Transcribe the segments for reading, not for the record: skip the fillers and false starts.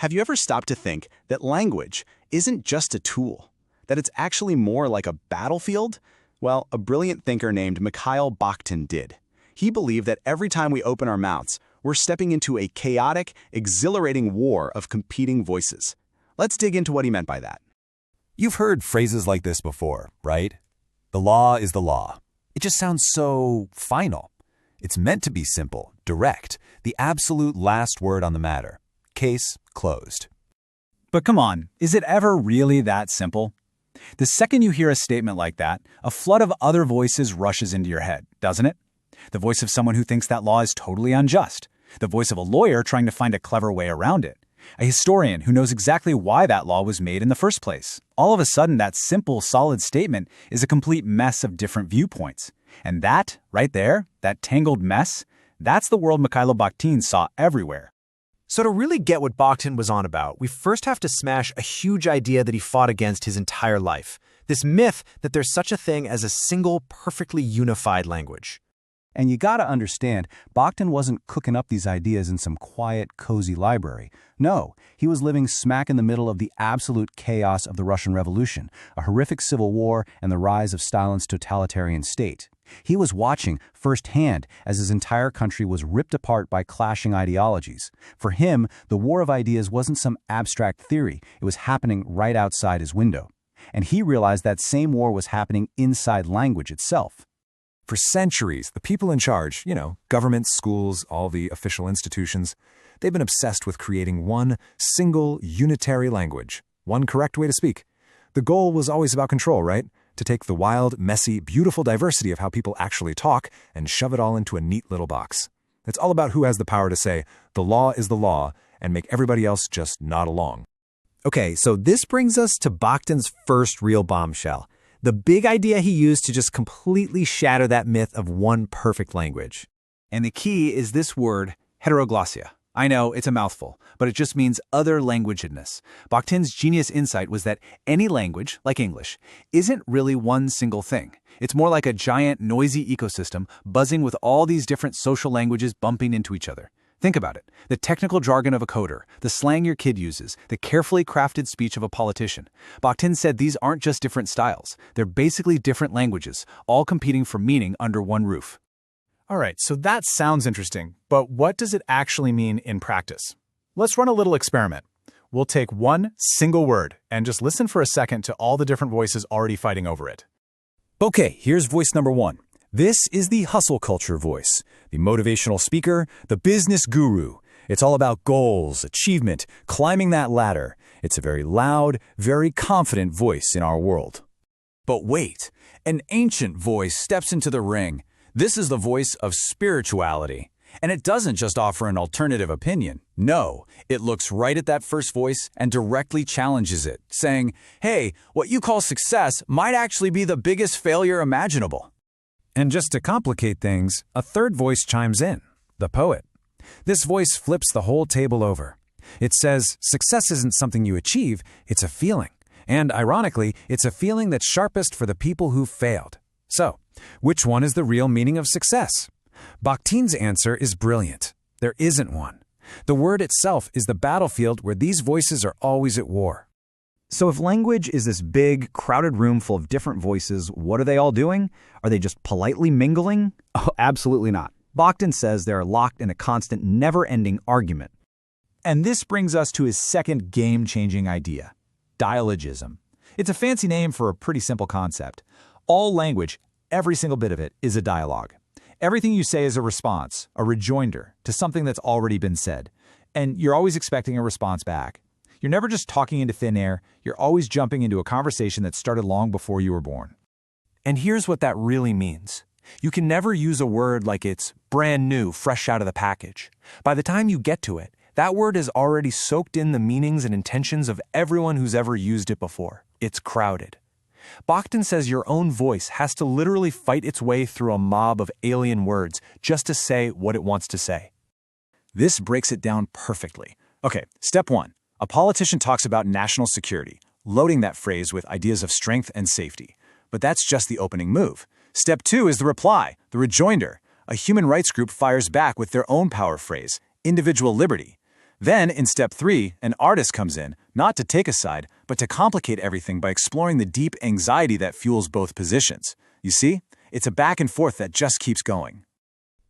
Have you ever stopped to think that language isn't just a tool, that it's actually more like a battlefield? Well, a brilliant thinker named Mikhail Bakhtin did. He believed that every time we open our mouths, we're stepping into a chaotic, exhilarating war of competing voices. Let's dig into what he meant by that. You've heard phrases like this before, right? The law is the law. It just sounds so final. It's meant to be simple, direct, the absolute last word on the matter. Case closed. But come on, is it ever really that simple? The second you hear a statement like that, a flood of other voices rushes into your head, doesn't it? The voice of someone who thinks that law is totally unjust. The voice of a lawyer trying to find a clever way around it. A historian who knows exactly why that law was made in the first place. All of a sudden, that simple, solid statement is a complete mess of different viewpoints. And that, right there, that tangled mess, that's the world Mikhail Bakhtin saw everywhere. So to really get what Bakhtin was on about, we first have to smash a huge idea that he fought against his entire life. This myth that there's such a thing as a single, perfectly unified language. And you gotta understand, Bakhtin wasn't cooking up these ideas in some quiet, cozy library. No, he was living smack in the middle of the absolute chaos of the Russian Revolution, a horrific civil war, and the rise of Stalin's totalitarian state. He was watching firsthand as his entire country was ripped apart by clashing ideologies. For him, the war of ideas wasn't some abstract theory. It was happening right outside his window. And he realized that same war was happening inside language itself. For centuries, the people in charge, governments, schools, all the official institutions, they've been obsessed with creating one single unitary language, one correct way to speak. The goal was always about control, right? To take the wild, messy, beautiful diversity of how people actually talk and shove it all into a neat little box. It's all about who has the power to say, the law is the law, and make everybody else just nod along. Okay, so this brings us to Bakhtin's first real bombshell. The big idea he used to just completely shatter that myth of one perfect language. And the key is this word, heteroglossia. I know, it's a mouthful, but it just means other languagedness. Bakhtin's genius insight was that any language, like English, isn't really one single thing. It's more like a giant, noisy ecosystem buzzing with all these different social languages bumping into each other. Think about it. The technical jargon of a coder, the slang your kid uses, the carefully crafted speech of a politician. Bakhtin said these aren't just different styles. They're basically different languages, all competing for meaning under one roof. All right, so that sounds interesting, but what does it actually mean in practice? Let's run a little experiment. We'll take one single word and just listen for a second to all the different voices already fighting over it. Okay, here's voice number one. This is the hustle culture voice, the motivational speaker, the business guru. It's all about goals, achievement, climbing that ladder. It's a very loud, very confident voice in our world. But wait, an ancient voice steps into the ring. This is the voice of spirituality. And it doesn't just offer an alternative opinion. No, it looks right at that first voice and directly challenges it, saying, hey, what you call success might actually be the biggest failure imaginable. And just to complicate things, a third voice chimes in, the poet. This voice flips the whole table over. It says, success isn't something you achieve, it's a feeling. And ironically, it's a feeling that's sharpest for the people who've failed. So, which one is the real meaning of success? Bakhtin's answer is brilliant. There isn't one. The word itself is the battlefield where these voices are always at war. So if language is this big, crowded room full of different voices, what are they all doing? Are they just politely mingling? Oh, absolutely not. Bakhtin says they are locked in a constant, never-ending argument. And this brings us to his second game-changing idea, dialogism. It's a fancy name for a pretty simple concept. All language, every single bit of it, is a dialogue. Everything you say is a response, a rejoinder to something that's already been said. And you're always expecting a response back. You're never just talking into thin air, you're always jumping into a conversation that started long before you were born. And here's what that really means. You can never use a word like it's brand new, fresh out of the package. By the time you get to it, that word has already soaked in the meanings and intentions of everyone who's ever used it before. It's crowded. Bakhtin says your own voice has to literally fight its way through a mob of alien words just to say what it wants to say. This breaks it down perfectly. Okay, step one. A politician talks about national security, loading that phrase with ideas of strength and safety. But that's just the opening move. Step two is the reply, the rejoinder. A human rights group fires back with their own power phrase, individual liberty. Then, in step 3, an artist comes in, not to take a side, but to complicate everything by exploring the deep anxiety that fuels both positions. You see? It's a back and forth that just keeps going.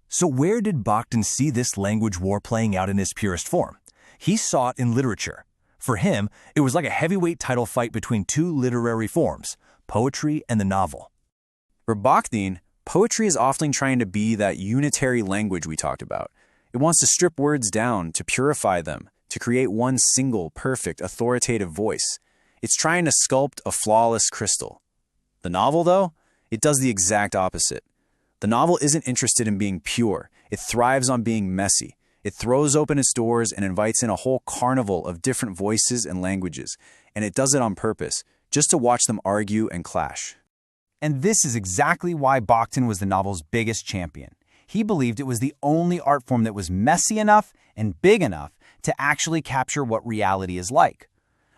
So where did Bakhtin see this language war playing out in its purest form? He saw it in literature. For him, it was like a heavyweight title fight between two literary forms, poetry and the novel. For Bakhtin, poetry is often trying to be that unitary language we talked about. It wants to strip words down, to purify them, to create one single, perfect, authoritative voice. It's trying to sculpt a flawless crystal. The novel, though, it does the exact opposite. The novel isn't interested in being pure. It thrives on being messy. It throws open its doors and invites in a whole carnival of different voices and languages, and it does it on purpose, just to watch them argue and clash. And this is exactly why Bakhtin was the novel's biggest champion. He believed it was the only art form that was messy enough and big enough to actually capture what reality is like.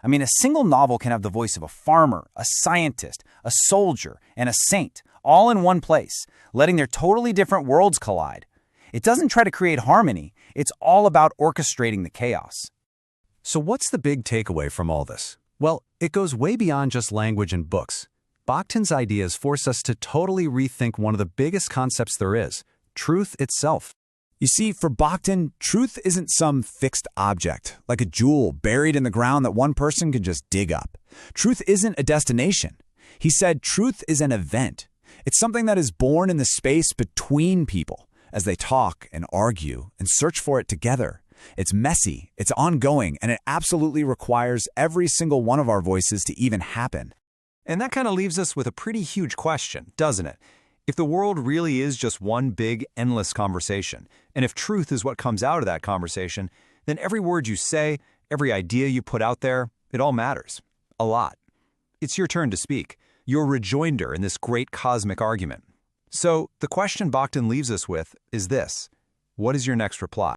I mean, a single novel can have the voice of a farmer, a scientist, a soldier, and a saint, all in one place, letting their totally different worlds collide. It doesn't try to create harmony, it's all about orchestrating the chaos. So what's the big takeaway from all this? Well, it goes way beyond just language and books. Bakhtin's ideas force us to totally rethink one of the biggest concepts there is, truth itself. You see, for Bakhtin, truth isn't some fixed object, like a jewel buried in the ground that one person can just dig up. Truth isn't a destination. He said truth is an event. It's something that is born in the space between people, as they talk and argue and search for it together. It's messy, it's ongoing, and it absolutely requires every single one of our voices to even happen. And that kind of leaves us with a pretty huge question, doesn't it? If the world really is just one big, endless conversation, and if truth is what comes out of that conversation, then every word you say, every idea you put out there, it all matters. A lot. It's your turn to speak, your rejoinder in this great cosmic argument. So, the question Bakhtin leaves us with is this: what is your next reply?